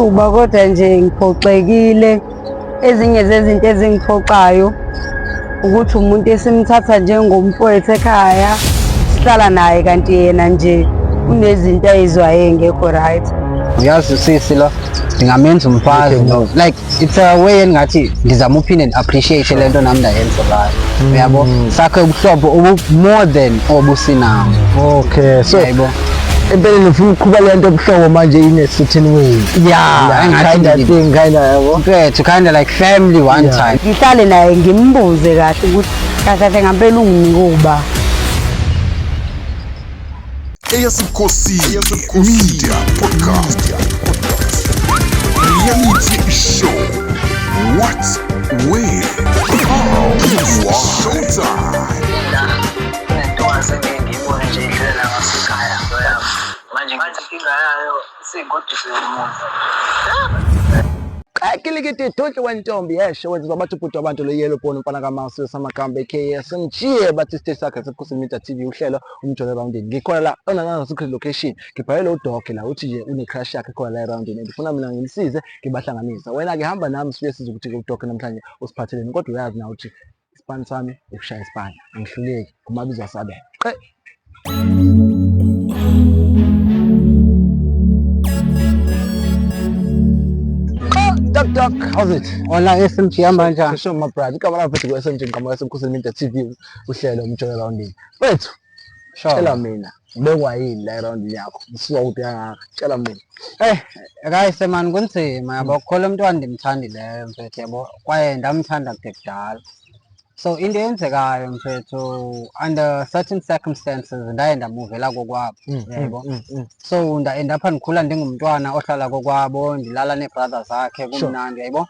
Uba kodwa nje ngiphoxekile, ezinye zezinto ezingiphoxayo ukuthi umuntu esimthatha njengomfowethu ekhaya, sihlala naye kanti yena nje unezinto ayizwayo engekho right. Uyazi usisi lo ngingamenza umfazi lo, like it's a way engathi ngizama uphinde appreciate lento nami ndayenza ngayo, uyabo sakhe ubuhlobo more than obusinabo. Okay, so yabo empeleni ufuna ukuqhuba lento obuhlobo manje in a certain way. Yeah, kind of thing, yabo. to kind of like family one time. Ngihlale naye ngimbuze kahle ukuthi kahle ngempela unginike uba. Eyasikhosi Media Podcast. Reality show. What? Where? How? Showtime. Akilikiti tonke wentombi yesho wenza abantu ubhuti abantu lo yellow bone mfana kaMasu samagamba KS ngijiye bathi stage sakhe seKhosi Media TV uhlelo umjolo roundini ngikhona la onana secret location ngibhayele uDoc la uthi nje une crush yakhe khona la roundini ngifuna mina ngimsize ngibahlanganisa wena ke hamba nami sibuye size ukuthi uDoc namhlanje usiphatheleni kodwa uyazi na uthi isipani sami ukushaya isipani angihluleki kumabizo asabe Doc, how's it? Ona SMG amanje. Sure my brother. Igama lakho futhi ku-SMG ngigama laseKhosi Media TV uhlelo umjolo roundini. Wethu, tshela mina, ubekwa yini la roundini yakho? Usuka kuphi kangaka? Tshela mina. Guys man kunzima yabo khona umntwana ndimthandileyo mfethu yabo kwaye ndamthanda kude kudala. So into eyenzekayo mfethu under certain circumstances ndaye ndamuvela kokwabo yabo. So ndaenda apha ndikhula ndingumntwana ohlala kokwabo ndilala neebrothers zakhe kumnandi yabo.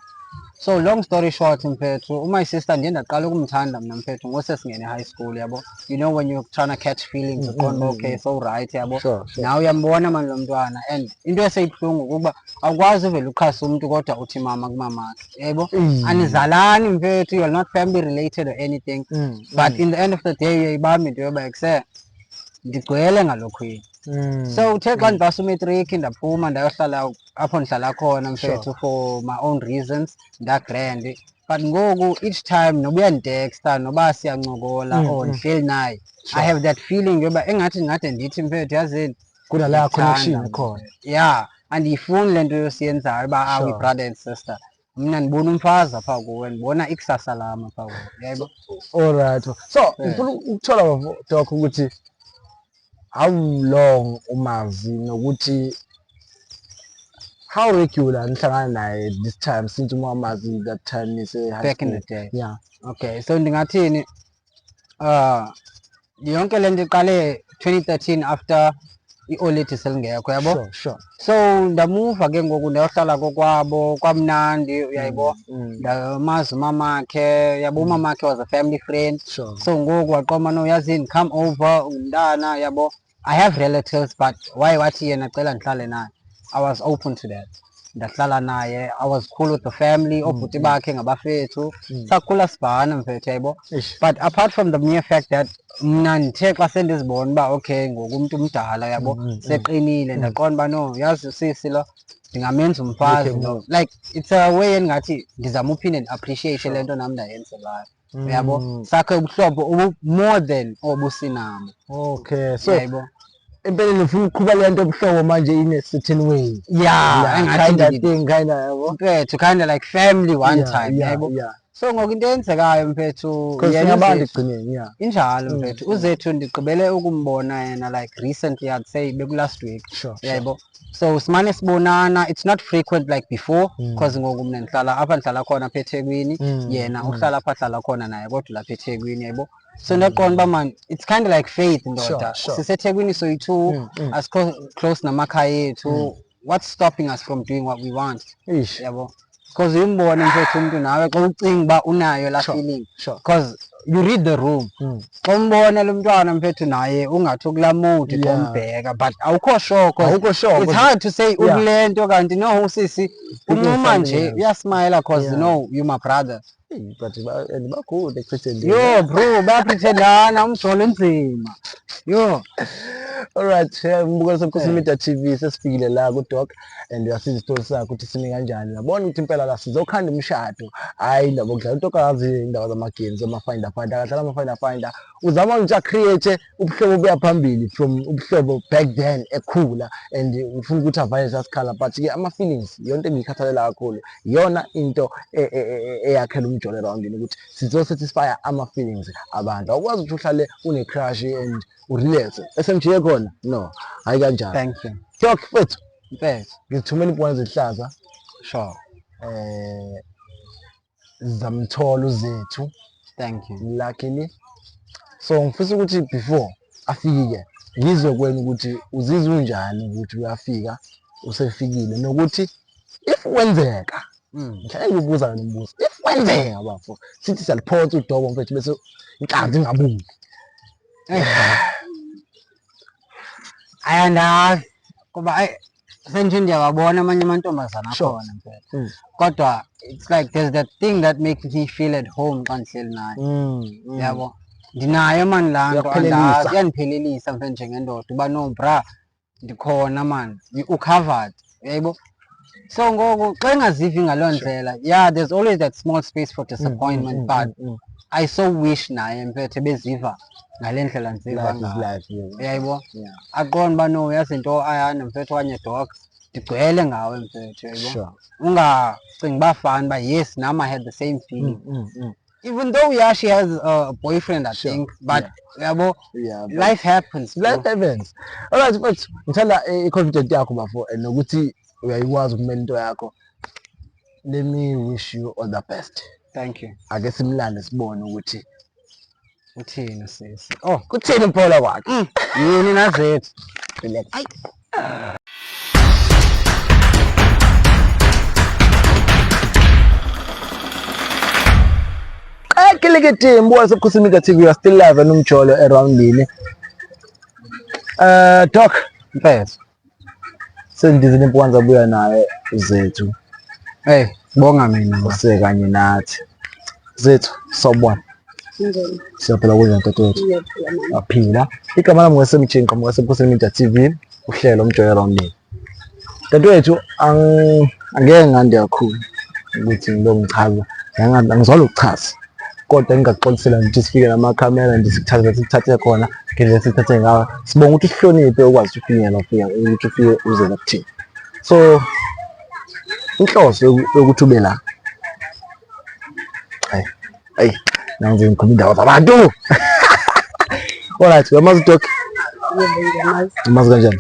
So long story short mfethu my sister ndiye ndaqala ukumthanda mina mfethu ngose singene high school yabo. You know when you're trying to catch feelings uqonda okay so right yabo. Now uyambona manje lo mntwana and into eseyibhlungu ukuba awukwazi uvela ukhasa umuntu kodwa uthi mama kumamakhe yabo. Anizalani mfethu, you're not family related or anything but in the end of the day uyayibamba into yoba ekuse ndigcwele ngalokhwini. So uthe xa ndibasa umatric ndaphuma ndayohlala apho ndihlala khona mfethu for my own reasons ndagrand but ngoku each time noba uyanditexta noba siyancokola or ndihleli naye I have that feeling yoba engathi ngade ndithi mfethu yazini kunala connection khona. Yeah, andiyifuni lento yosiyenzayo uba awe brother and sister. Mina ndibona umfazi apha kuwe ndibona ikusasa lami apha kuwe yebo. Alright, so ngifuna ukuthola Doc ukuthi how long umazi nokuthi how regular nihlangana naye this time since umamazi that time nise high Back in school? the day. Yeah. Okay, so ndingathini yonke lento iqale 2013 after ioleti selingekho yabo. Sure. So ndamuva ke ngoku ndayohlala kokwabo kwamnandi uyayibona ndamazi umamakhe yabo. Umamakhe was a family friend. Sure. So ngoku waqoma no yazini come over umntana yabo. I have relatives but why wathi yena cela ndihlale naye. I was open to that. Ndahlala naye, I was cool with the family, obhuti bakhe ngabafethu. Sakhula sibhana mfethu yabo. But apart from the mere fact that mna ndithe xa sendizibona uba okay ngoku umuntu umdala yabo seqinile ndaqonda uba no yazi usisi lo ndingamenza umfazi lo, like it's a way engathi ndizama uphinde appreciate lento nami ndayenza ngayo yabo sakhe ubuhlobo more than obusinabo. Okay, so yabo empeleni ufuna ukuqhuba lento obuhlobo manje in a certain way. Kind of thing, yabo. Mfethu kind of like family one time yabo. So ngoku into eyenzekayo mfethu Yabantu igcineni injalo mfethu uzethu ndigqibele ukumbona yena like recently I'd say beku last week yabo. So simane sibonana, it's not frequent like before because ngoku mina ndihlala apha ndihlala khona apha eThekwini yena uhlala apha hlala khona naye kodwa lapha eThekwini yabo. So ndaqonda uba man it's kind of like faith ndoda siseThekwini soyi-two as close namakhaya ethu. What's stopping us from doing what we want yabo? Because uyimbone mfethu umuntu nawe xa ucinga uba unayo la feeling because you read the room. Xa umbona lo mntwana mfethu naye ungathi ukulaa mood xa umbheka but awukho sure 'cause it's hard to say ukule nto kanti no usisi uncuma nje uyasmayila cause no you my brother. But bakhulu ekupretend. Yo bro bayapretendana umjolo enzima. Yo. Alright, mbuka Ukhosi Media TV sesifikile la ku Doc and uyasiza isitori sakho ukuthi sime kanjani. Yabona ukuthi impela la sizokhanda umshado. Hayi labo kudlala intokazi indawo zama-games ama-finder akadlala ama-finder uzama ukuthi create ubuhlobo buya phambili from ubuhlobo back then ekhula and ufuna ukuthi avayele sasikhala but ke ama-feelings yonke engiyikhathalela kakhulu iyona into eyakhela umjolo aroundini ukuthi sizo-satisfy ama-feelings abantu. Awukwazi ukuthi uhlale une-crush and urelax SMG khona no hayi kanjani. Thank you. Doc mfethu Mfethu. ngithumela impwana ezihlaza Sure. zamtholo zethu. Thank you. Luckily. So ngifisa ukuthi before afike ngizwe kwena ukuthi uzizwa unjani ukuthi uyafika usefikile nokuthi if wenzeka ngithanda ukubuza nombuzo if wenzeka bafo sithi siyaliphonsa udobo mfethu bese inhlanzi ingabuki. Ayandazi kuba senje ndiyababona amanye amantombazana akhona mfethu kodwa it's like there's that thing that makes me feel at home xa ndihleli naye. Yabo ndinayo mani laa nto andazi iyandiphelelisa mfethu njengendoda uba no bra ndikhona mani ucovered yayibo. So ngoku xa ingazivi ngaloo ndlela there's always that small space for disappointment but I so wish naye mfethu ebeziva ngale ndlela ndiziva ngayo yayibo. Aqonda uba no yazi into ayana mfethu okanye Doc ndigcwele ngawe mfethu yayibo. Ungacingi uba fani uba yes nam I had the same feeling even though she has a boyfriend I think but yabo life happens. Alright mfethu ngithanda i-confidence yakho bafo nokuthi uyayikwazi ukumela into yakho. Let me wish you all the best. Thank you. Ake simlande sibone ukuthi uthini sisi. Kuthini mphola kwakhe. Yini nazethu. Relax. Kelekete mbuka Ukhosi Media TV, you are still live nomjolo aroundini. Doc mfethu sendizile impwana zabuya naye zethu. Bonga mina use kanye nathi zethu sawubona. Siyaphila kuyo ntathu. Aphila. Igama lami ngoSMG ngqhamuka Ukhosi Media TV uhlelo umjolo aroundini. Dadewethu angeke ngande kakhulu ukuthi ngilongichaza ngizwala ukuchaza kodwa ngingaxolisela ukuthi sifike namakhamera ndisithathe khona ngeke sithathe ngawe sibonga ukuthi sihloniphe ukwazi ukufinyela ukuthi ufike uze la kuthini. So inhloso yokuthi ube la nanzi ngikhuluma indawo zabantu. Alright, uyamazi Doc? Umazi kanjani?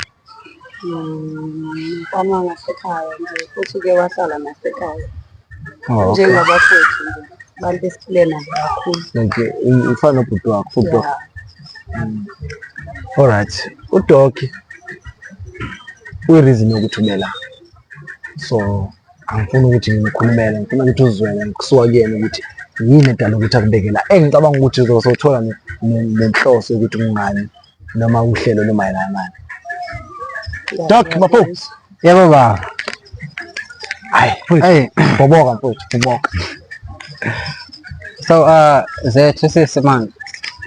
Mfana ngasekhaya nje futhi ke wahlala nasekhaya njengabafowethu nje bantu esiphile nabo kakhulu. Okay, ufana nobhuti wakho futhi. Alright, uDoc uyireason yokuthi ube la. So angifuni ukuthi ngikhulumele, ngifuna ukuthi uzwele ngikusuka kuyena ukuthi yini edala ukuthi akubekela. Engicabanga ukuthi uzothola nenhloso ukuthi ungani noma uhlelo noma yini. Doc bafo. Yebo baba. Boboka mfowethu, boboka. So zethu sisi man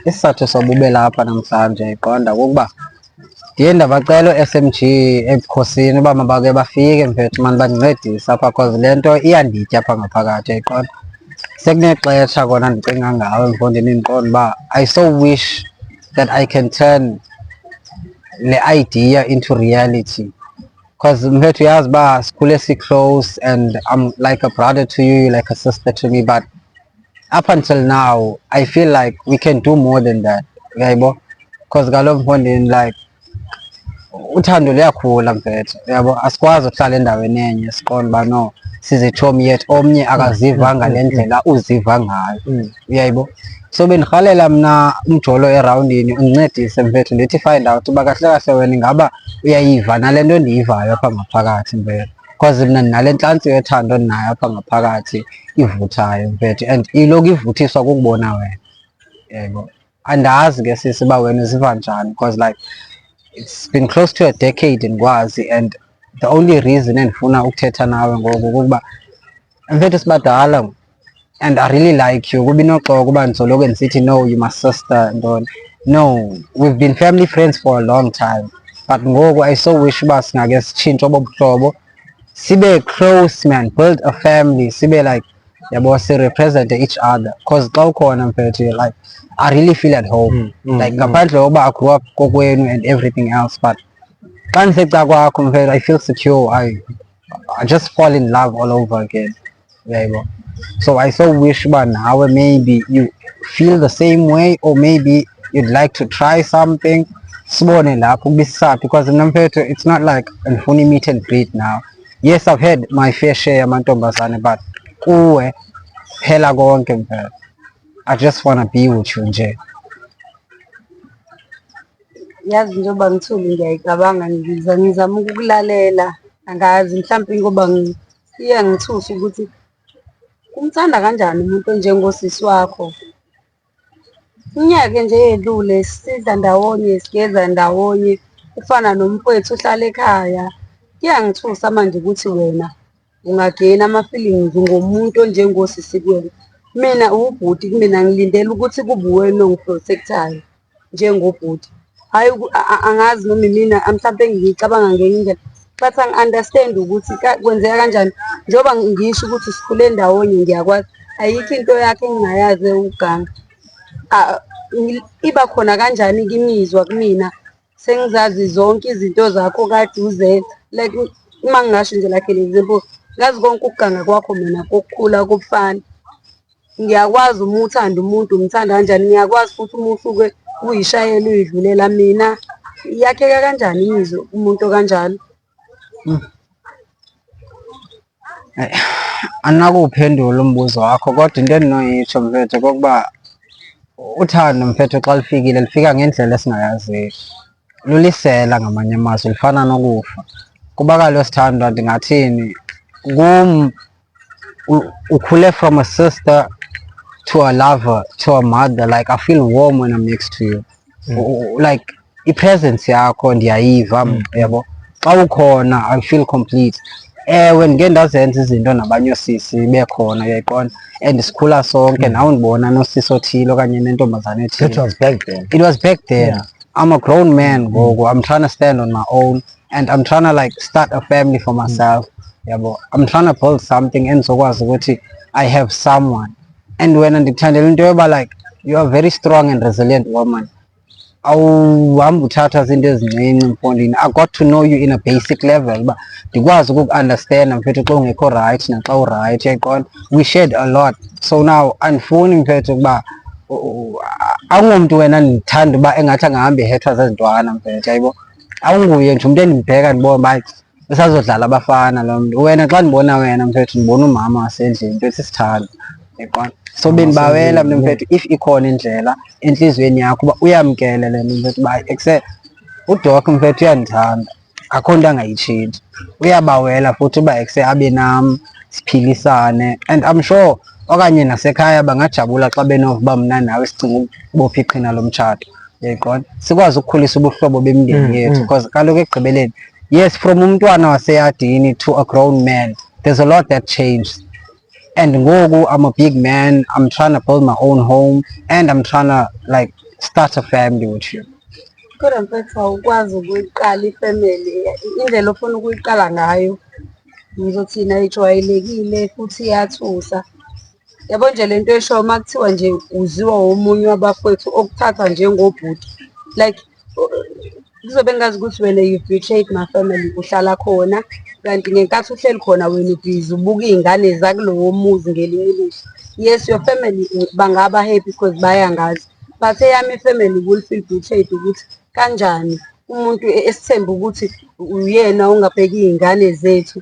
isizathu sobube lapha namhlanje iqonda ukuba ndiye ndabacela SMG ebukhosini uba mabake bafike mfethu mani bandincedise apha cause le nto iyanditya apha ngaphakathi iqonda. Sekunexesha kona ndicinga ngawe mfondini ndiqonda uba I so wish that I can turn le idea into reality cause mfethu yazi uba sikhule si-close and I'm like a brother to you, you're like a sister to me but up until now I feel like we can do more than that yayibo cause kaloku mfondini like uthando luyakhula mfethu yabo asikwazi ukuhlala endaweni enye siqonda uba no sizithomi yet omnye akaziva ngale ndlela uziva ngayo uyayibo. So bendirhalela mna umjolo erawundini undincedise mfethu ndithi find out uba kahle kahle wena ingaba uyayiva nale nto ndiyivayo apha ngaphakathi mfethu cause mna ndinale ntlantsi yothando ndinayo apha ngaphakathi ivuthayo mfethu and iloku ivuthiswa kukubona wena yebo. Andazi ke sisi uba wena uziva njani because like it's been close to a decade ndikwazi, and the only reason endifuna ukuthetha nawe ngoku kukuba mfethu sibadala and I really like you. Kuba inoxoka uba ndizoloko ndisithi no you my sister ntoni. No, we've been family friends for a long time, but ngoku I so wish uba singake sitshintshe obo buhlobo sibe close man, build a family, sibe like yabo si-represent each other because xa ukhona mfethu like I really feel at home like ngaphandle kokuba I grew up kokwenu and everything else, but xa ndiseca kwakho mfethu I feel secure. I just fall in love all over again. Yabo. So I so wish uba nawe maybe you feel the same way, or maybe you'd like to try something. Sibone lapho kubisaphi, because mna mfethu it's not like andifuna meet and greet now. Yes, I've had my fair share yamantombazane, but kuwe phela konke mfethu. I just wanna be with you nje. Yazi njengoba ngithuli ngiyayicabanga ngizama ukukulalela, angazi mhlawumbe ngoba iye ngithusa ukuthi kumthanda kanjani umuntu onjengosisi wakho. Iminyaka nje edlule sidla ndawonye, sigeza ndawonye, ufana nomfowethu uhlala ekhaya. Kuyangithusa manje ukuthi wena ungagena ama-feelings ngomuntu onjengosisi kuwena. Mina ubhuti kumina ngilindele ukuthi kube wena ongiprotectayo njengobhuti. Hayi angazi noma mina mhlawumbe ngicabanga ngenye indlela, but angi-understand ukuthi kwenzeka kanjani. Njengoba ngisho ukuthi sikhule ndawonye ngiyakwazi, ayikho into yakhe engingayazi ewuganga. Iba khona kanjani kimizwa kumina sengizazi zonke izinto zakho kade uzenza, like uma ngingasho nje like an example, ngazi konke ukuganga kwakho mina kokukhula kobufana. Ngiyakwazi uma uthanda umuntu umthanda kanjani, ngiyakwazi futhi uma usuke uyishayela uyidlulela mina. Yakheka kanjani imizwa umuntu kanjalo? Andinakuwuphendula umbuzo wakho, kodwa into endinoyitsho mfethu kokuba uthando mfethu xa lifikile lifika ngendlela esingayaziyo. Lulisela ngamanye amazwi, lifana nokufa. Kuba kaloku sithandwa ndingathini, ukhule from a sister to a lover to a mother. Like I feel warm when I'm next to you. Like i-presence yakho ndiyayiva yabo. Xa ukhona I feel complete. Ewe ndike ndazenza izinto nabanye osisi bekhona uyayiqonda, and sikhula sonke nawe ndibona nosisi othile okanye nentombazane ethile. It was back then. It was back then. Yeah. I'm a grown man ngoku. I'm trying to stand on my own, and I'm trying to like start a family for myself. Yabo. I'm trying to build something endizokwazi ukuthi I have someone. And when ndikuthandela into yoba like you are a very strong and resilient woman. Awuhambi uthatha izinto ezincinci mfondini. I got to know you in a basic level uba ndikwazi ukuku-understand mfethu xa ungekho right naxa uright, uyayiqonda. We shared a lot, so now andifuni mfethu ukuba awungomntu wena ndithanda uba engathi angahambi ehethwa zezintwana mfethu, yayibo. Awunguye nje umntu endimbheka ndibona uba usazodlala abafana lo mntu. Wena xa ndibona wena mfethu ndibona umama wasendlini mfethu sisithanda, yayiqonda. So bendibawela mna mfethu if ikhona indlela entliziyweni yakho uba uyamkele le nto mfethu uba accept. UDoc mfethu uyandithanda, akho nto angayitshintshi. Uyabawela futhi uba abe nam siphilisane, and I'm sure okanye nasekhaya bangajabula xa benova uba mna nawe sicinga ukubopha iqhina lomtshato, uyayiqonda. Sikwazi ukukhulisa ubuhlobo bemindeni yethu, because kaloku ekugqibeleni, yes, from umntwana waseyadini to a grown man, there's a lot that changed. And ngoku I'm a big man, I'm trying to build my own home, and I'm trying to like start a family with you. Kodwa mfethu awukwazi ukuyiqala ifamily, indlela ofuna ukuyiqala ngayo ngizothina ijwayelekile futhi iyathusa. Yabo nje lento eshoyo uma kuthiwa nje uziwa omunye wabafowethu okuthatha njengobhuti, like kuzobe ngazi ukuthi wena you betrayed my family, uhlala khona kanti ngenkathi uhleli khona wena ubhizi ubuka iy'ngane zakulowo muzi ngelinye ilihlo. Yes, your family bangaba happy because bayangazi, but eyami ifamily will feel betrayed ukuthi kanjani umuntu esithemba ukuthi uyena ongabheki iy'ngane zethu.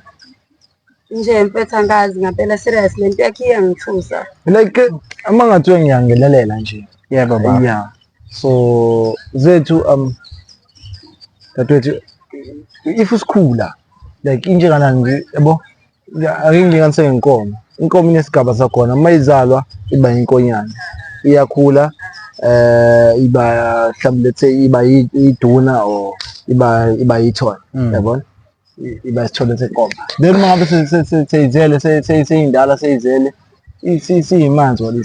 Nje mfethu angazi ngempela serious lento yakhe iyangithusa. Like uma ngathiwa ngiyangenelela nje. Yebo baba. Yeah. So zethu dadewethu if usikhula like injenganani nje yabo, ake ngilinganise ngenkomo. Inkomo inesigaba sakhona, uma izalwa iba yinkonyane, iyakhula iba mhlawumbe let's say iba iduna or iba ithole yabona iba isithole senkomo then mangabe seyizele seyindala seyizele siyimanzi wale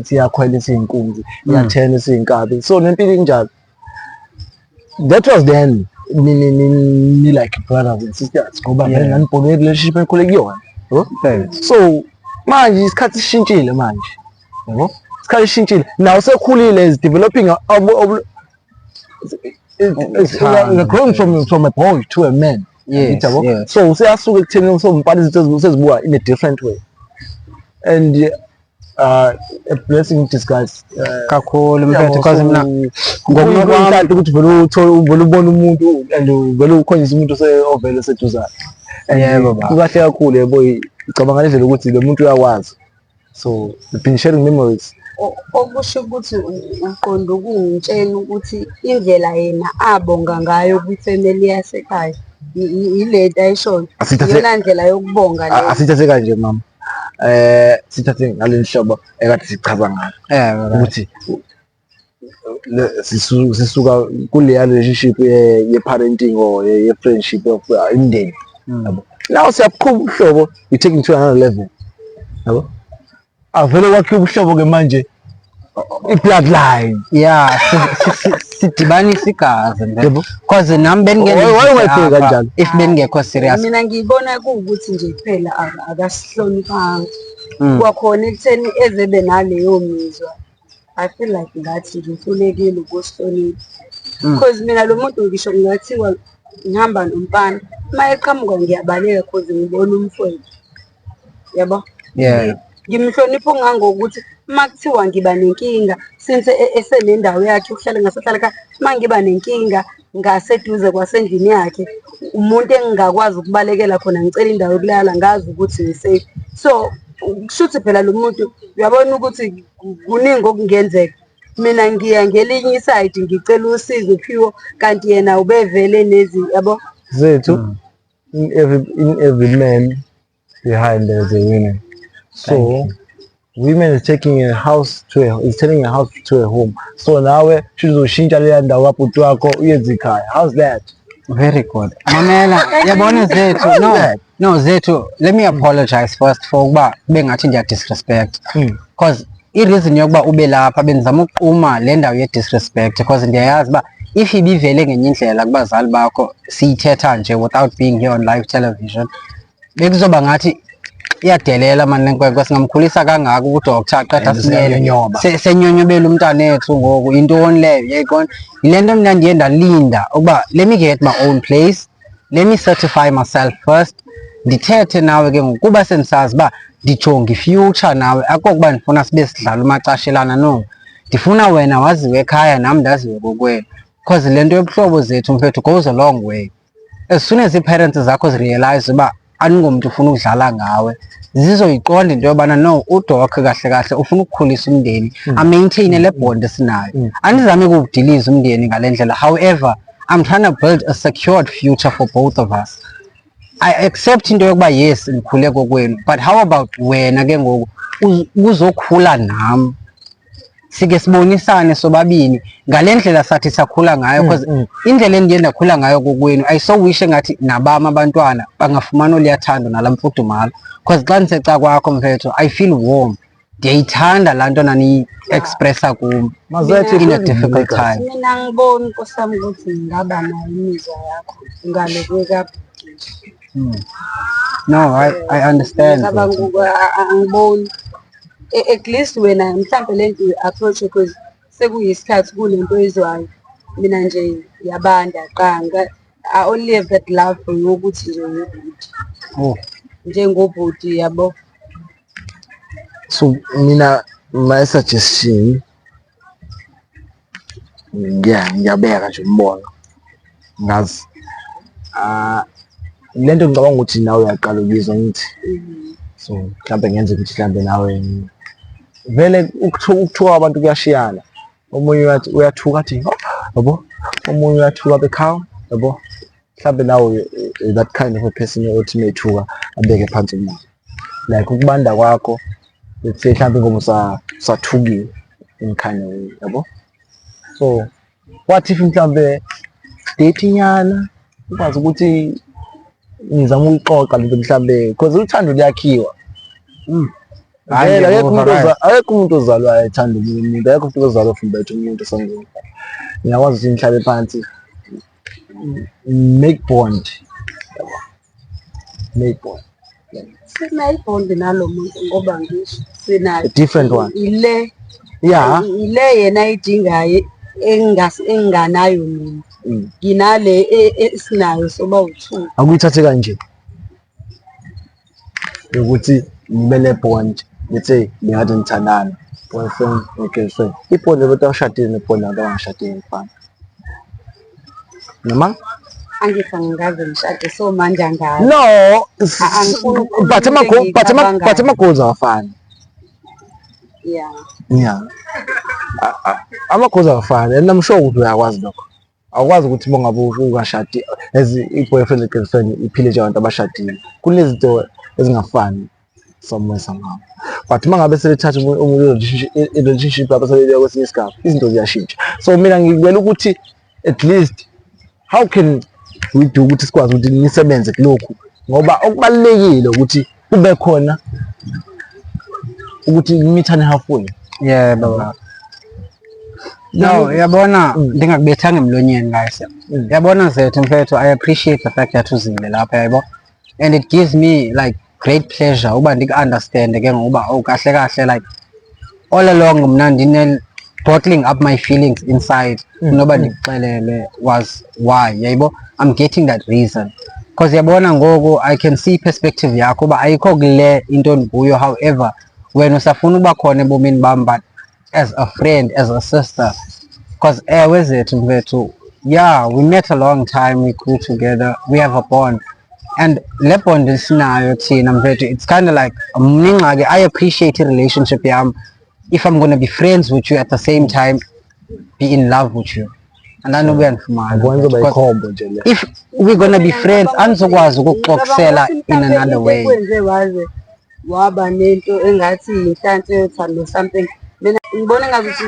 siyakhwela siyinkunzi iyathena siyinkabi so nempilo injalo that was then ni like brothers and sisters ngoba nanibone relationship ekhule kuyona so manje isikhathi sishintshile manje yabo isikhathi sishintshile now sekhulile is developing growing from a boy to a man yabo so useyasuka ekutheni sombhali izinto sezibuka in a different way and a blessing in disguise kakhulu mfethu because mina ngoba ukuthi vele ubona umuntu and vele ukhonyisa umuntu ovele seduzana yebo baba kukahle kakhulu yebo icabanga ngendlela ukuthi lo muntu uyakwazi so we've been sharing memories okusho ukuthi uqonda ukungitshela ukuthi indlela yena abonga ngayo kwifamily yasekhaya ileta ayishoyo iyona ndlela yokubonga le asithathe kanje mama sithathe ngale hlobo ekade sichaza ngayo ukuthi sisuka kule relationship ye parenting or ye friendship of indeni yabo now siyabukhulu uhlobo you take into another level yabo avele wakhe ubuhlobo ke manje i-bloodline sidibanisa igazi because nami kanjalo if beningekho serious mina ngiyibona kuwukuthi nje kuphela akasihloniphanga kwakhona ekutheni ezebe naleyo mizwa I feel like ngathi ngihlulekile ukusihlonipha because mina lo muntu ngisho ngathiwa ngihamba nomfana uma eqhamuka ngiyabaleka because ngibona umfowethu yabo ngimhlonipha ungangokuthi uma kuthiwa ngiba nenkinga since esenendawo yakhe ukuhlala ngasehlala ekhaya uma ngiba nenkinga ngaseduze kwasendlini yakhe umuntu engingakwazi ukubalekela khona ngicela indawo yokulala ngazi ukuthi ngisafe so kushuthi phela lo muntu uyabona ukuthi kuningi okungenzeka mina ngiya ngelinye iside ngicela usizo phiwo kanti yena ubevele nezi yabo zethu in every man behind there's a woman so women is taking a house is turning a house to a home so nawe sizoshintsha le ndawo kaphuti wakho uyenza ikhaya how's that very good mamela yabona zethu no zethu let me apologize first for ukuba bengathi ndiya disrespect because i-reason yokuba ube lapha benzama ukuquma le ndawo ye disrespect because ndiyayazi uba if ibivele ngenye indlela kubazali bakho siyithetha nje without being here on live television bekuzoba ngathi iyadelela manje lenkwenkwe singamkhulisa kangaka udoctor aqeda senyonyobela umntana ethu ngoku intoni leyo yayikona yilento mina ndiye ndalinda ukuba let me get my own place let me certify myself first ndithethe nawe ke ngokuba sendisazi uba ndijonga ifuture nawe akokuba ndifuna sibe sidlala umacashelana no ndifuna wena waziwe ekhaya nami ndaziwe kokwenu because lento yobuhlobo zethu mfethu goes a long way as soon as i-parents zakho zirealize uba andingomntu ufuna ukudlala ngawe zizoyiqonda into yobana no uDoc kahle kahle ufuna ukukhulisa umndeni amaintain le bond esinayo andizame ukudiliza umndeni ngalendlela however I'm trying to build a secured future for both of us I accept into yokuba yes ndikhule kokwenu but how about wena ke ngoku uzokhula nami sike sibonisane sobabini ngalendlela sathi sakhula ngayo because indlela endiye ndakhula ngayo kokwenu I so wish ngathi nabama abantwana bangafumana oliyathando nalamfudumalo because xa ndiseca kwakho mfethu I feel warm ndiyayithanda laa nto nani expressa kum in a difficult time mina ngiboni nkosami ukuthi ngaba nayo imizwa yakho ngalokweka no I understand angiboni at least wena mhlambe lento approach because sekuyisikhathi kulento ezwayo mina nje yabanda qanga I only have that love for you ukuthi nje njengobhuti yabo so mina my suggestion ngiyabeka nje umbono ngazi lento ngicabanga ukuthi nawe uyaqala ukuyizwa ngithi so mhlambe ngenze ukuthi mhlambe nawe vele ukuthuka abantu kuyashiyana omunye uyathuka athi yabo omunye uyathuka bekhaya yabo mhlambe nawe that kind of a person othi methuka abeke phansi umoya like ukubanda kwakho let's say mhlambe ngoba usathukiwe in kind of way, yabo. So what if mhlambe dating yana ukwazi ukuthi ngizama ukuxoxa lento mhlambe because uthando liyakhiwa. Hayi, Akekho umuntu ozalwayo ethanda omunye umuntu, akekho umuntu ozalwa from bethu umuntu esangweni. Ngiyakwazi ukuthi ngihlabe phansi make bond. Make bond. Sinayibond nalo muntu ngoba ngisho sinayo A different one. ile yena ayidingayo enganayo mina. Nginale esinayo soba u2. Akuyithathe kanje ukuthi ngibe ne-bond lethe ngikade ngithandana boyfriend or girlfriend. Ibond abantu abashadile nebond abantu abangashadile ngifana noma Angifanga ngishade so manje angazi. no Angifuni but ama-goals awafani. Yeah. Ama-goals awafani and I'm sure ukuthi uyakwazi lokho. Awukwazi ukuthi bongabe ungashadi as i-boyfriend and girlfriend iphile njengabantu abashadile. Kunezinto ezingafani somewhere somehow. But uma ngabe selethatha relationship lapha sebeleka kwesinye isigaba izinto ziyashintsha. So mina ngibela ukuthi at least how can we do ukuthi sikwazi ukuthi nisebenze kulokhu ngoba okubalekile ukuthi kube khona ukuthi imithane halfway. Yeah, baba. No, yabona ndingakubethanga emlonyeni guys. Yabona Zethu mfethu, I appreciate the fact that uzile lapha yabo. And it gives me like great pleasure uba ndiku-understand ke ngoba kahle kahle like all along mna ndine bottling up my feelings inside noba ndikuxelele was why yabo. I'm getting that reason because yabona ngoku I can see perspective yakho uba ayikho kule into ndikuyo. However wena usafuna uba khona ebomini bam but as a friend, as a sister, because Zethu mfethu, yeah, we met a long time, we grew together, we have a bond. And le bond esinayo thina mfethu, it's kind of like I appreciate a relationship yam if I'm going to be friends with you at the same time be in love with you. And I know we are if we're going to be friends andizokwazi ukuxoxela in another way. Waba nento engathi inhlanhla yothando something. Mina ngibona ngathi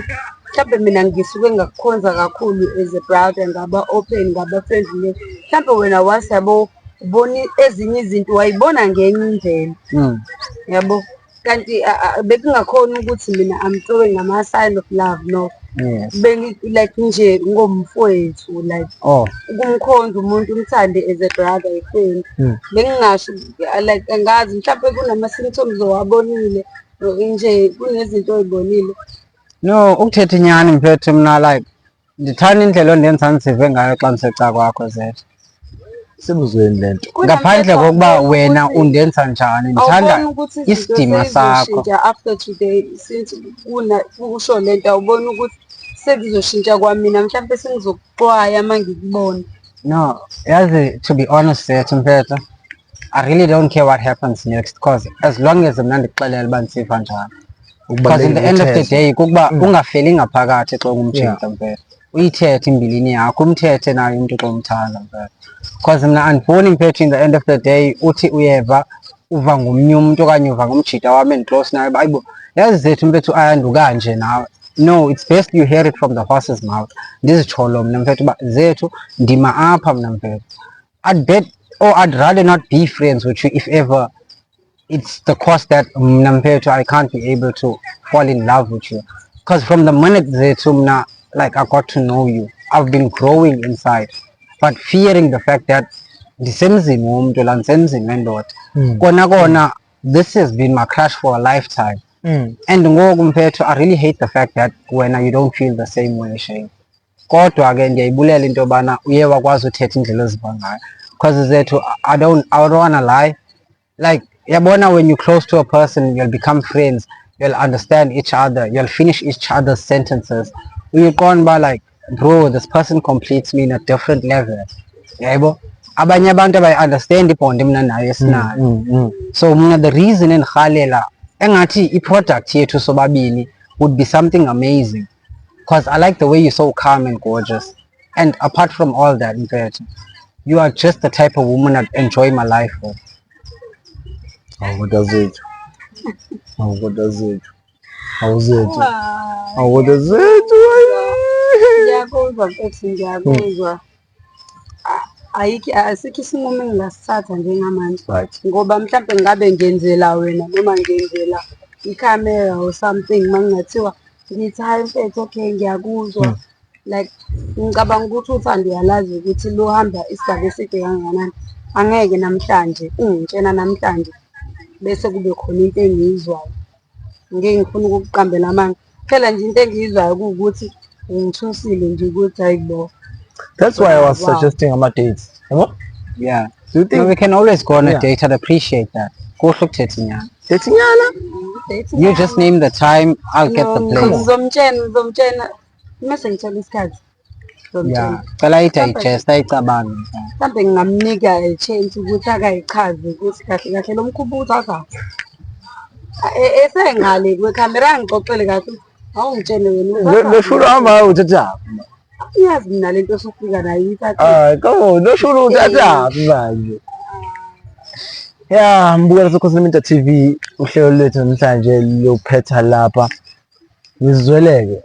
mhlawumbe mina ngisuke ngakukhonza kakhulu as a brother ngaba open ngaba friendly. Mhlawumbe wena wasabo ubona ezinye izinto wayibona ngenye indlela. Yabo kanti bekungakhona ukuthi mina amthobe ngama sign of love no. Bengi like nje ngomfowethu like ukumkhonza umuntu umthande as a brother a friend. Bengingasho like angazi mhlawumbe kunama symptoms owabonile nje kunezinto oyibonile. No, ukuthetha inyani mfethu mina like ndithanda indlela ondenza ngizive ngayo xa ndiseca kwakho Zethu. Sebuzweni lento ngaphandle kokuba wena undenza njani ndithanda isidima sakho. After today since kusho lento awubona ukuthi sekuzoshintsha kwamina mhlawumbe sengizokuxwaya mangikubona. No, yazi to be honest Zethu mfethu, I really don't care what happens next because as long as mna ndikuxelela uba ndisiva njani. Because in the end of the day kukuba ungafeli ngaphakathi xa ungumtshintsha mfethu. Uyithethe imbilini yakho umthethe nayo umuntu xa umthanda mfethu. Because mna andiboni mfethu in the end of the day uthi uyeva uva ngomnye umuntu okanye uva ngomjita wami endiclose nayo ayibo yazi Zethu mfethu ayanduka nje nawe. No, it's best you hear it from the horse's mouth. Ndizitsholo mna mfethu uba Zethu ndima apha mna mfethu. I'd rather not be friends with you if ever it's the cost that mna mfethu I can't be able to fall in love with you. Because from the minute Zethu mna like I got to know you, I've been growing inside. But fearing the fact that ndisemzini womuntu la ndisemzini wendoda. Kona this has been my crush for a lifetime. And ngoku mfethu I really hate the fact that when you don't feel the same way Shane. Kodwa ke ndiyayibulela into yobana uye wakwazi uthetha indlela eziva ngayo. Because Zethu I don't wanna lie. Like yabona when you're close to a person you'll become friends, you'll understand each other, you'll finish each other's sentences. You're gone by like bro, this person completes me in a different level. Yabo abanye abantu understand ibond mina naye esinayo. So mina the reason engihalela engathi i-product yethu sobabili would be something amazing because I like the way you're so calm and gorgeous. And apart from all that mfethu, you are just the type of woman I'd enjoy my life with. What does it? What does it? How is it? Awude zethu. Ngiyakuzwa mfethu, ngiyakuzwa. Asikho isinqumo engingasithatha njengamanje ngoba mhlawumbe ngabe ngenzela wena noma ngenzela ikhamera or something mangingathiwa ngithi hayi mfethu okay ngiyakuzwa like ngicabanga ukuthi uthando uyalazi ukuthi luhamba isigaba eside kangakanani. Angeke namhlanje ungitshena namhlanje bese kube khona into engiyizwayo. Ngeke ngifuna ukukuqambela amanga. Phela nje into engiyizwayo kuwukuthi ngithusile nje ukuthi hayibo. That's why I was suggesting ama-dates. Yabo? Yeah. Do you think No, we can always go on a Yeah. date. I'd appreciate that. Go look Tetinyana. Tetinyana? You just name the time, I'll get the place. Ngizomtshena mase ngithola isikhathi. Yeah. Cela i-digest, ayicabanga. Mhlawumbe ngingamnika i-chance ukuthi akayichaze ukuthi kahle kahle lo mkhumbi uthatha. Esengale kwekhamera angixoxele kahle. Awungitshene wena. Loshulu hamba uthatha. Iyazi mina lento osufika nayo ithatha. Come on, loshulu uthatha manje. Yeah, mbukela seKhosinimita TV uhlelo lwethu namhlanje lophetha lapha. Ngizweleke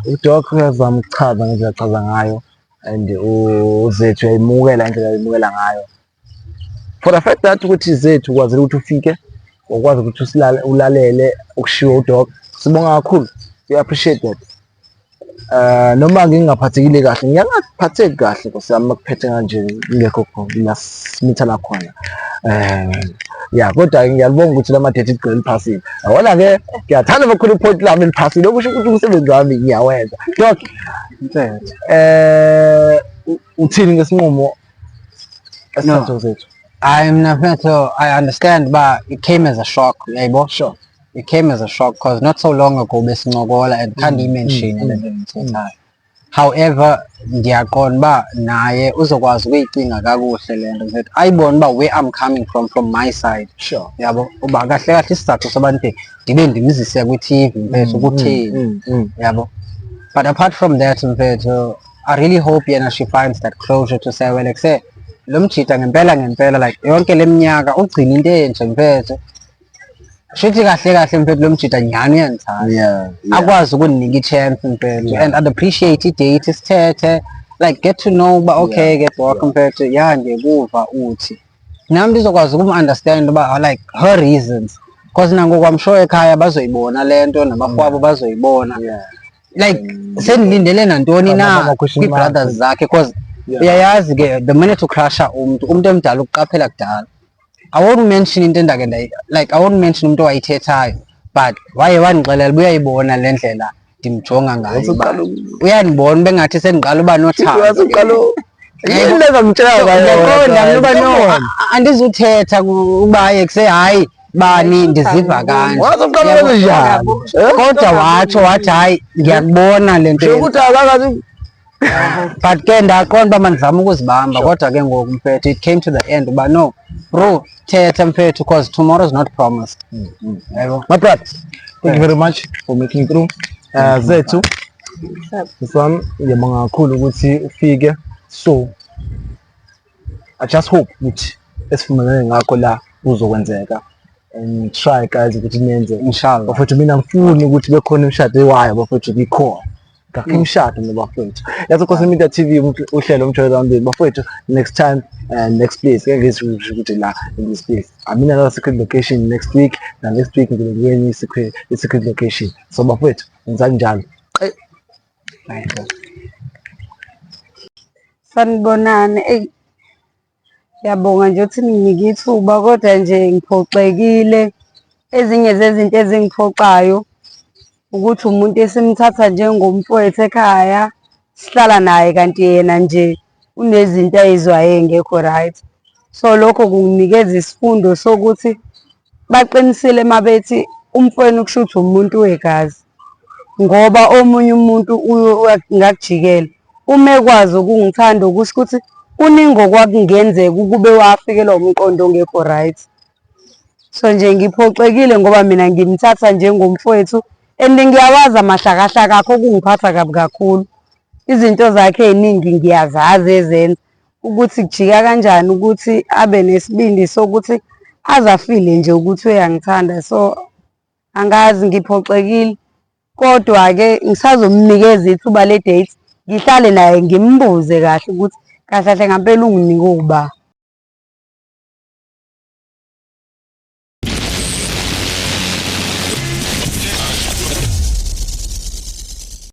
uDoc uyazama ukuchaza ngendlela achaza ngayo and uzethu uyayimukela indlela ayimukela ngayo. For the fact that ukuthi zethu kwazile ukuthi ufike ukwazi ukuthi ulalele ukushiwo uDoc, sibonga kakhulu. We appreciate that. Noma ngingaphathekile kahle ngiyangaphatheki kahle kusami makuphethe kanje ngekho la simitha khona. Yeah, kodwa ngiyalibonga ukuthi lama date igcwele liphasile. Yabona ke ngiyathanda kakhulu ipoint lami liphasile okusho ukuthi umsebenzi wami ngiyawenza. Doc, uthini ngesinqumo esithathu zethu? I understand, but it came as a shock, yabo. Sure. It came as a shock because not so long ago besincokola and can't mention it. However, ngiyaqonda ba naye uzokwazi ukuyicinga kakuhle lento mfethu. Ayibona ba where I'm coming from my side. Sure. Yabo, uba kahle kahle isizathu sobantu ndibe ndimzise kwi-TV mfethu ukuthini. Yabo. But apart from that mfethu, I really hope yena she finds that closure to say well like say lo mjita ngempela like yonke leminyaka ugcina into entsha mfethu. Shithi kahle kahle mfethu lo mjita nyani uyangithanda. Yeah. Akwazi ukunika i-chance mfethu and I'd appreciate i-date isithethe like get to know ba okay get work mfethu ya ngekuva uthi nami ndizokwazi ukum-understand ba like her reasons because nangoku I'm sure ekhaya bazoyibona lento nabafowabo bazoyibona like sendilindele nantoni na kwi-brothers zakhe because uyayazi ke the minute ucrusha umuntu emdala ukuqaphela kudala. I won't mention into endake like I won't mention umuntu owayithethayo but waye wandixelela uyayibona le ndlela ndimjonga ngayo uyanibona bengathi sendiqala uba nothando. Andizuthetha uba kuse hayi bani ndiziva kanje kodwa wathi hayi ngiyakubona le nto but ke ndaqonda uba mandizame ukuzibamba kodwa ke ngoku mfethu it came to the end uba no bro thetha mfethu because tomorrow is not promised. My brother, thank you very much for making through. Zethu sami ngiyabonga kakhulu ukuthi ufike, so I just hope ukuthi esivumelane ngakho la uzokwenzeka and try guys ukuthi nenze Inshallah. bafethu mina ngifuni ukuthi bekhona imishado ewayo bafethu ngikhona ngakho imishado nobafethu yazi Khosinimita TV uhlelo umjwayelo wami bafethu next time and next place ke ngisho ukuthi la in this place I'm in another secret location next week and next week ngizokwenye secret location so bafethu ngizani njalo. Sanibonani. Ngiyabonga nje ukuthi ninginike ithuba kodwa nje ngiphoxekile. Ezinye zezinto ezingiphoxayo ukuthi umuntu esimthatha njengomfowethu ekhaya sihlala naye kanti yena nje unezinto ayizwayo engekho right. So lokho kunginikeza isifundo sokuthi baqinisile mabethi umfowenu kusho ukuthi umuntu wegazi ngoba omunye umuntu ngakujikela uma ekwazi ukungithanda ukusho ukuthi kuningi okwakungenzeka ukube wafikelwa umqondo ongekho right. So nje ngiphoxekile ngoba mina ngimthatha njengomfowethu and ngiyawazi amahlakahlaka akho kungiphatha kabi kakhulu. Izinto zakhe eziningi ngiyazazi ezenza ukuthi kujika kanjani ukuthi abe nesibindi sokuthi azafile nje ukuthi uyangithanda. So angazi ngiphoxekile Kodwa-ke ngisazomnikeza ithuba le date, ngihlale naye ngimbuze kahle ukuthi kahle kahle ngampela unginike uba.